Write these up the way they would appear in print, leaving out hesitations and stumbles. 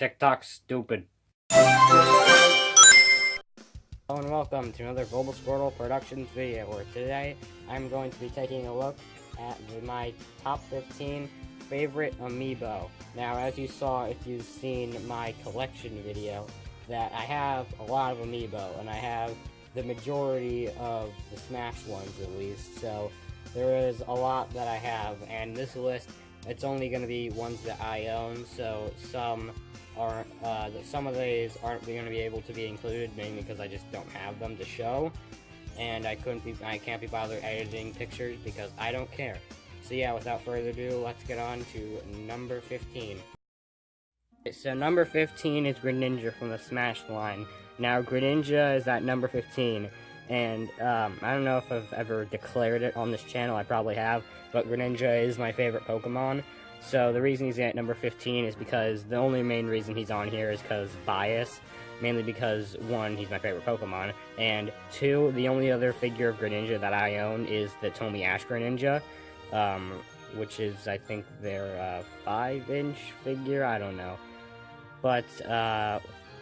TikTok's stupid. Hello and welcome to another Global Squirtle Productions video, where today I'm going to be taking a look at my top 15 favorite Amiibo. Now, as you saw, if you've seen my collection video, that I have a lot of Amiibo, and I have the majority of the Smash ones at least, so there is a lot that I have, and this list, it's only going to be ones that I own, so some of these aren't going to be able to be included, mainly because I just don't have them to show, and I can't be bothered editing pictures because I don't care. So yeah, without further ado, let's get on to number 15. So number 15 is Greninja from the Smash line. Now Greninja is at number 15, and I don't know if I've ever declared it on this channel, I probably have, but Greninja is my favorite Pokemon. So the reason he's at number 15 is because the only main reason he's on here is because bias, mainly because 1, he's my favorite Pokemon, and 2, the only other figure of Greninja that I own is the Tomy Ash Greninja, which is, I think, their 5-inch figure, I don't know. But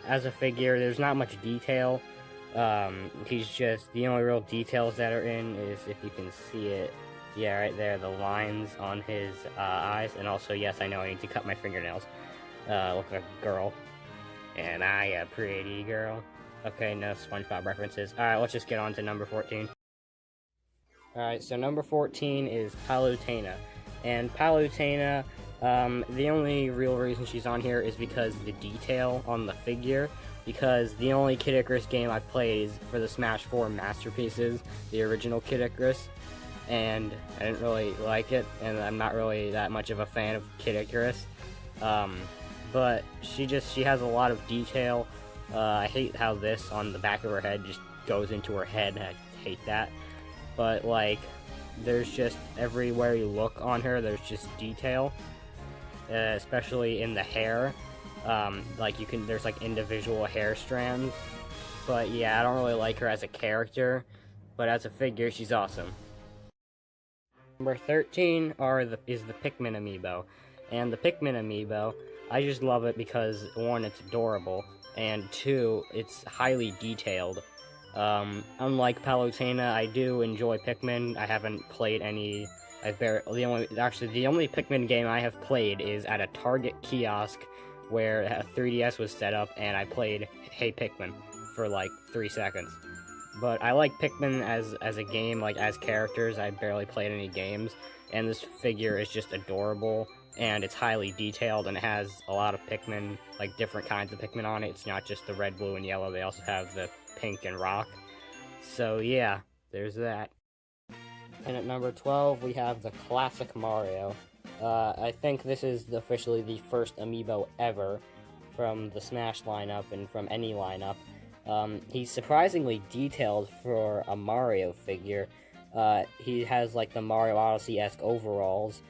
as a figure, there's not much detail. He's just, the only real details that are in is, if you can see it, yeah, right there, the lines on his eyes, and also, yes, I know I need to cut my fingernails. Look like a girl. And I a pretty girl. Okay, no SpongeBob references. Alright, let's just get on to number 14. Alright, so number 14 is Palutena. And Palutena, the only real reason she's on here is because the detail on the figure, because the only Kid Icarus game I've played is for the Smash 4 Masterpieces, the original Kid Icarus, and I didn't really like it, and I'm not really that much of a fan of Kid Icarus, but she has a lot of detail. I hate how this on the back of her head just goes into her head. I hate that, but like, there's just, everywhere you look on her, there's just detail, especially in the hair. Like, there's like individual hair strands, but yeah, I don't really like her as a character, but as a figure, she's awesome. Number 13 is the Pikmin Amiibo, and the Pikmin Amiibo, I just love it because, 1, it's adorable, and 2, it's highly detailed. Unlike Palutena, I do enjoy Pikmin. I haven't played any. The only Pikmin game I have played is at a Target kiosk where a 3DS was set up, and I played Hey Pikmin for like 3 seconds. But I like Pikmin as a game, like as characters. I barely played any games, and this figure is just adorable, and it's highly detailed, and it has a lot of Pikmin, like different kinds of Pikmin on it. It's not just the red, blue, and yellow. They also have the pink and rock. So yeah, there's that. And at number 12, we have the classic Mario. I think this is officially the first Amiibo ever from the Smash lineup and from any lineup. He's surprisingly detailed for a Mario figure. He has like the Mario Odyssey-esque overalls.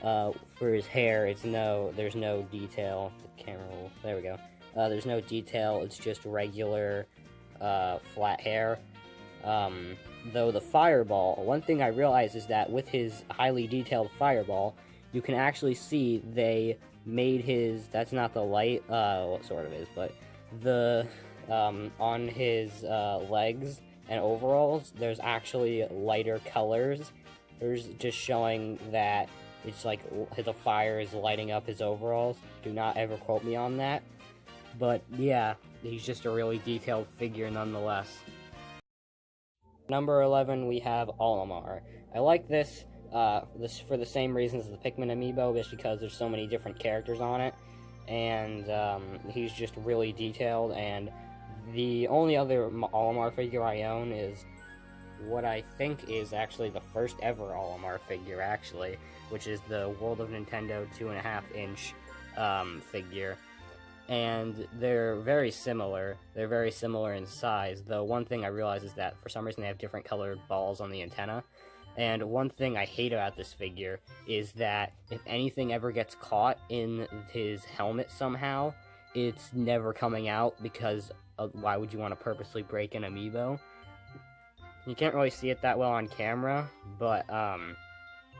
For his hair, there's no detail. The camera will, there we go. There's no detail, it's just regular, flat hair. Though the fireball, one thing I realized is that with his highly detailed fireball, you can actually see they made his, that's not the light, well, it sort of is, but the, on his, legs and overalls, there's actually lighter colors. There's just showing that it's like the fire is lighting up his overalls. Do not ever quote me on that. But yeah, he's just a really detailed figure nonetheless. Number 11, we have Olimar. I like this for the same reasons as the Pikmin Amiibo, just because there's so many different characters on it, and he's just really detailed, and the only other Olimar figure I own is what I think is actually the first ever Olimar figure, actually, which is the World of Nintendo 2.5-inch figure. And they're very similar. They're very similar in size, though one thing I realize is that for some reason they have different colored balls on the antenna. And one thing I hate about this figure is that if anything ever gets caught in his helmet somehow, it's never coming out, because why would you want to purposely break an Amiibo? You can't really see it that well on camera, but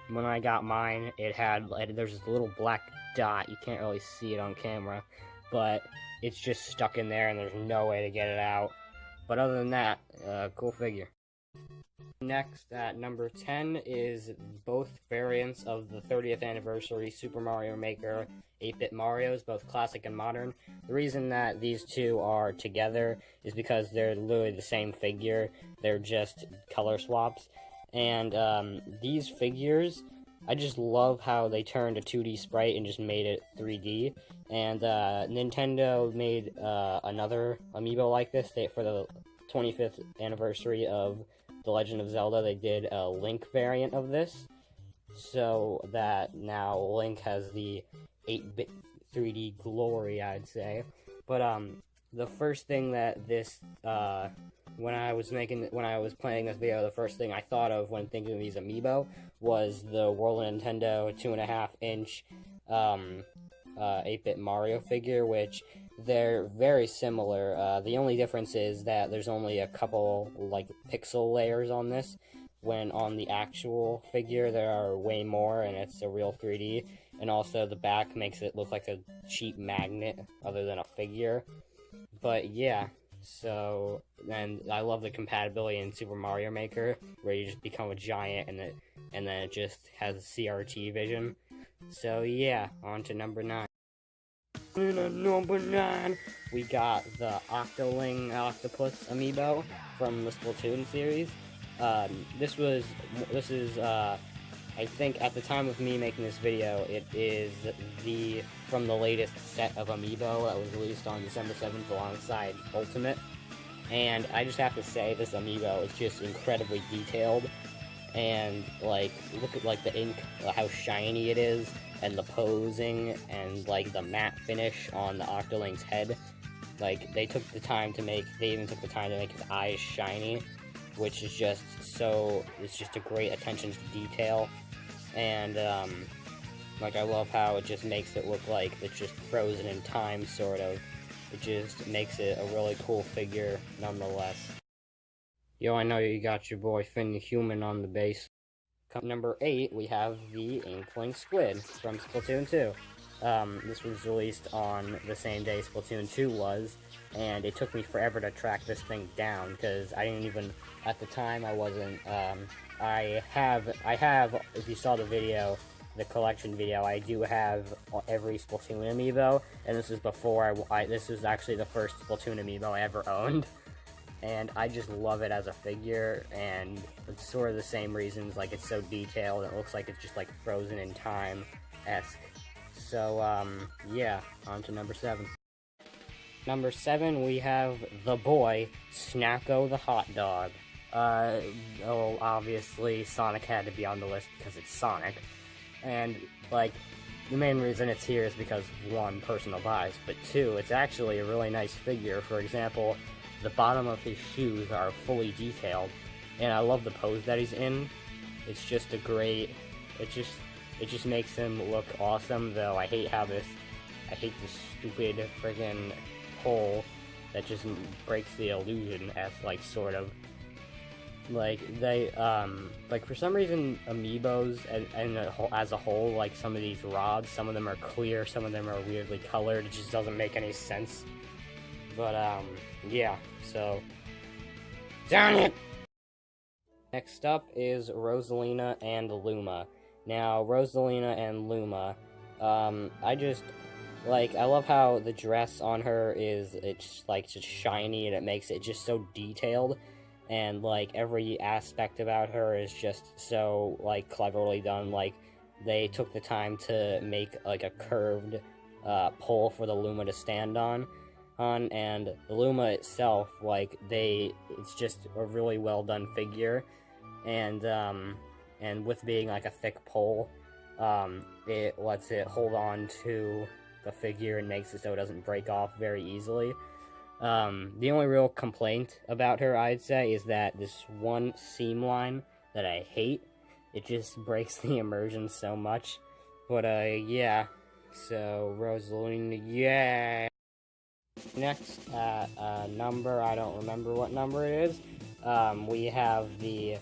when I got mine, there's this little black dot. You can't really see it on camera, but it's just stuck in there and there's no way to get it out. But other than that, cool figure. Next, at number 10, is both variants of the 30th anniversary Super Mario Maker 8-bit Marios, both classic and modern. The reason that these two are together is because they're literally the same figure, they're just color swaps. And these figures, I just love how they turned a 2D sprite and just made it 3D. And Nintendo made another Amiibo like this for the 25th anniversary of The Legend of Zelda. They did a Link variant of this, so that now Link has the 8-bit 3D glory, I'd say. But the first thing that this when I was playing this video, the first thing I thought of when thinking of these Amiibo was the World of Nintendo 2.5-inch 8-bit Mario figure, which they're very similar. The only difference is that there's only a couple like pixel layers on this, when on the actual figure there are way more and it's a real 3D. And also the back makes it look like a cheap magnet other than a figure. But yeah, so, and I love the compatibility in Super Mario Maker, where you just become a giant and then it just has CRT vision. So yeah, on to number 9. Number 9, we got the Octoling Octopus Amiibo from the Splatoon series. This is I think at the time of me making this video, it is from the latest set of Amiibo that was released on December 7th alongside Ultimate. And I just have to say, this Amiibo is just incredibly detailed. And like, look at like the ink, how shiny it is, and the posing, and like the matte finish on the Octoling's head. Like, they even took the time to make his eyes shiny, which is just it's just a great attention to detail. And like, I love how it just makes it look like it's just frozen in time, sort of. It just makes it a really cool figure nonetheless. Yo, I know you got your boy Finn the Human on the base. Number 8, we have the Inkling Squid from Splatoon 2. This was released on the same day Splatoon 2 was, and it took me forever to track this thing down, because I didn't even, at the time, I wasn't, I have, if you saw the video, the collection video, I do have every Splatoon amiibo, and this is before this is actually the first Splatoon amiibo I ever owned. And I just love it as a figure, and it's sort of the same reasons, like it's so detailed, it looks like it's just like frozen in time-esque. So, yeah, on to number 7. Number 7, we have the boy, Snacko the Hot Dog. Obviously, Sonic had to be on the list because it's Sonic, and, like, the main reason it's here is because, 1, personal bias, but 2, it's actually a really nice figure. For example, the bottom of his shoes are fully detailed, and I love the pose that he's in. It's just a great, it just makes him look awesome, though I hate this stupid friggin' hole that just breaks the illusion as, like, sort of. Like, they, like, for some reason, Amiibos, as a whole, like, some of these rods, some of them are clear, some of them are weirdly colored, it just doesn't make any sense. But, yeah, so, darn it! Next up is Rosalina and Luma. Now, Rosalina and Luma, I love how the dress on her it's just shiny, and it makes it just so detailed, and, like, every aspect about her is just so, like, cleverly done. Like, they took the time to make, like, a curved, pole for the Luma to stand on, and the Luma itself, like, it's just a really well done figure, and with being, like, a thick pole, it lets it hold on to the figure and makes it so it doesn't break off very easily. The only real complaint about her, I'd say, is that this one seam line that I hate, it just breaks the immersion so much. But, yeah, so, Rosalina, yeah! Next, at number, I don't remember what number it is, we have the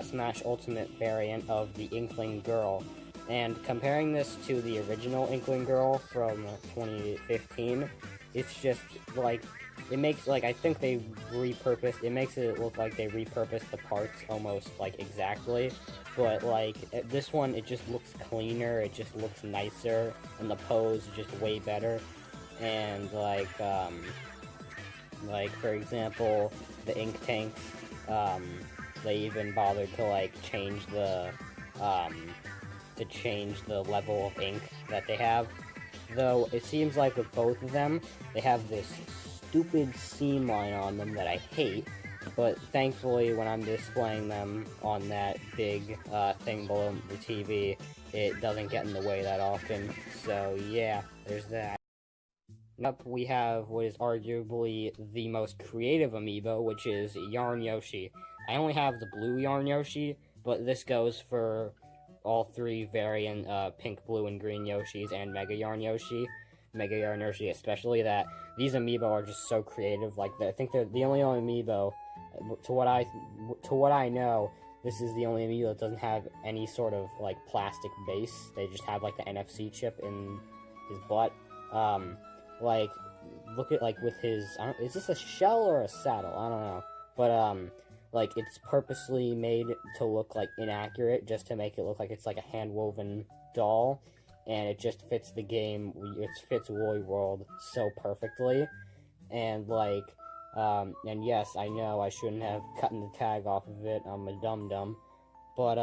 Smash Ultimate variant of the Inkling Girl. And comparing this to the original Inkling Girl from 2015, it's just, like, it makes, like, I think they repurposed, it makes it look like they repurposed the parts almost, like, exactly, but, like, this one, it just looks cleaner, it just looks nicer, and the pose is just way better, and, like, for example, the ink tanks, they even bothered to, like, change the level of ink that they have. Though, it seems like with both of them, they have this stupid seam line on them that I hate, but thankfully, when I'm displaying them on that big thing below the TV, it doesn't get in the way that often. So, yeah, there's that. Up, we have what is arguably the most creative amiibo, which is Yarn Yoshi. I only have the blue Yarn Yoshi, but this goes for all three variant pink, blue, and green Yoshis and Mega Yarn Yoshi. Mega Yarn Yoshi especially, that these amiibo are just so creative. Like, I think they're the only amiibo, to what I know, this is the only amiibo that doesn't have any sort of, like, plastic base. They just have, like, the NFC chip in his butt. Like, look at, like, with his, is this a shell or a saddle? I don't know. But, like, it's purposely made to look, like, inaccurate, just to make it look like it's, like, a hand-woven doll, and it just fits the game, it fits Woolly World so perfectly, and, like, and yes, I know I shouldn't have cut the tag off of it, I'm a dum-dum, but,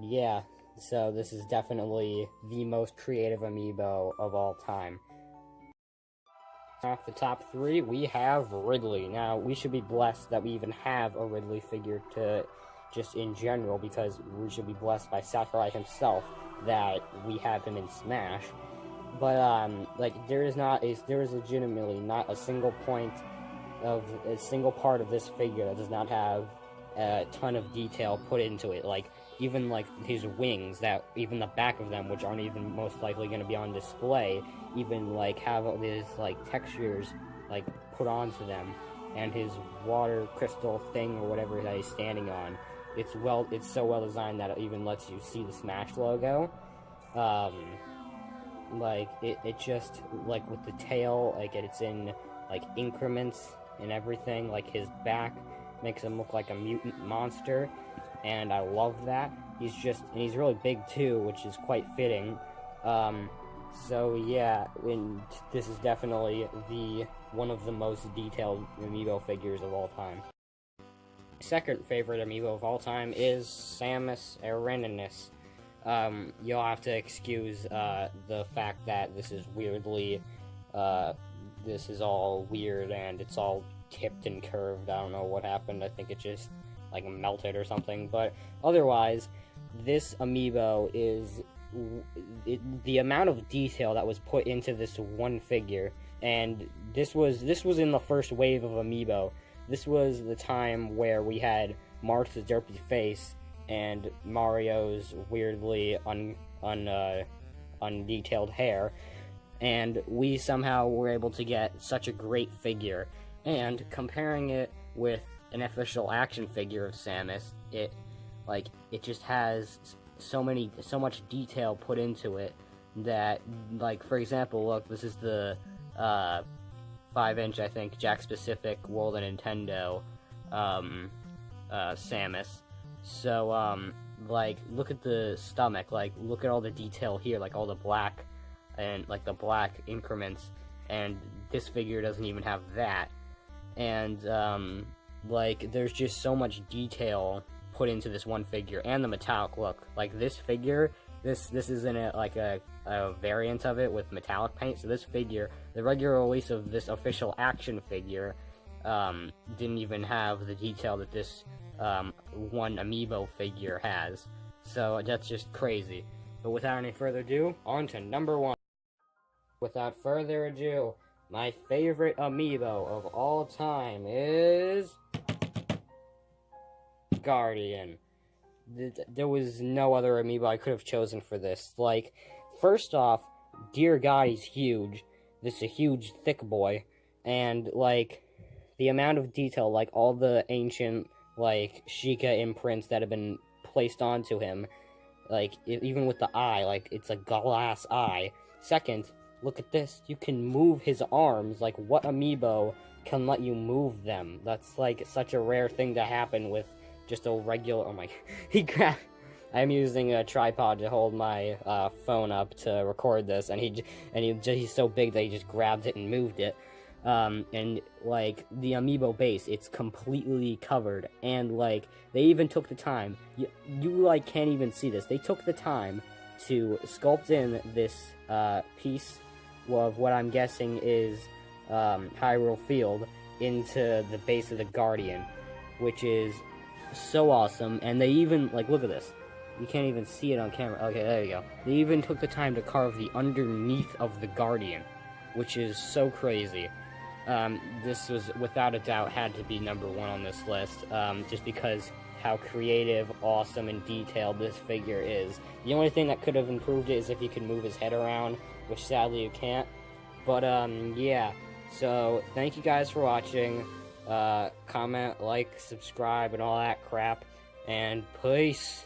yeah, so this is definitely the most creative amiibo of all time. Off the top three, we have Ridley. Now, we should be blessed that we even have a Ridley figure to, just in general, because we should be blessed by Sakurai himself that we have him in Smash. But, like, there is legitimately not a single part of this figure that does not have a ton of detail put into it. Like, even, like, his wings, that even the back of them, which aren't even most likely going to be on display, even, like, have all these, like, textures, like, put onto them, and his water crystal thing, or whatever that he's standing on, it's so well designed that it even lets you see the Smash logo. Like, it just, like, with the tail, like, it's in, like, increments and everything, like, his back makes him look like a mutant monster, and I love that. He's really big too, which is quite fitting. So yeah, this is definitely one of the most detailed amiibo figures of all time. Second favorite amiibo of all time is Samus Areninus. You'll have to excuse the fact that this is weirdly, this is all weird and it's all tipped and curved. I don't know what happened. I think it just, like, melted or something. But otherwise, this amiibo is the amount of detail that was put into this one figure, and this was in the first wave of amiibo. This was the time where we had Marth's derpy face and Mario's weirdly undetailed hair, and we somehow were able to get such a great figure. And comparing it with an official action figure of Samus, it just has so much detail put into it that, like, for example, look, this is the 5-inch, I think, Jack-specific World of Nintendo Samus. So, like, look at the stomach, like, look at all the detail here, like, all the black, and, like, the black increments, and this figure doesn't even have that. And, like, there's just so much detail put into this one figure, and the metallic look. Like, this figure, this isn't a variant of it with metallic paint, so this figure, the regular release of this official action figure, didn't even have the detail that this one amiibo figure has. So that's just crazy. But without any further ado, on to number one. Without further ado, my favorite amiibo of all time is Guardian. There was no other amiibo I could have chosen for this. Like, first off, dear God, he's huge. This is a huge, thick boy. And, like, the amount of detail, like, all the ancient, like, Sheikah imprints that have been placed onto him, Like, even with the eye, like, it's a glass eye. Second, look at this. You can move his arms. Like, what Amiibo can let you move them? That's, like, such a rare thing to happen with just a regular... Oh, my... I'm using a tripod to hold my phone up to record this, and he's so big that he just grabbed it and moved it. And, like, the Amiibo base, it's completely covered, and, like, they even took the time, you like, can't even see this, they took the time to sculpt in this, piece of what I'm guessing is, Hyrule Field into the base of the Guardian, which is so awesome, and they even, like, look at this, you can't even see it on camera, okay, there you go, they even took the time to carve the underneath of the Guardian, which is so crazy. This was, without a doubt, had to be number one on this list, just because how creative, awesome, and detailed this figure is. The only thing that could have improved it is if you could move his head around, which sadly you can't. But, yeah. So, thank you guys for watching. Comment, like, subscribe, and all that crap. And peace!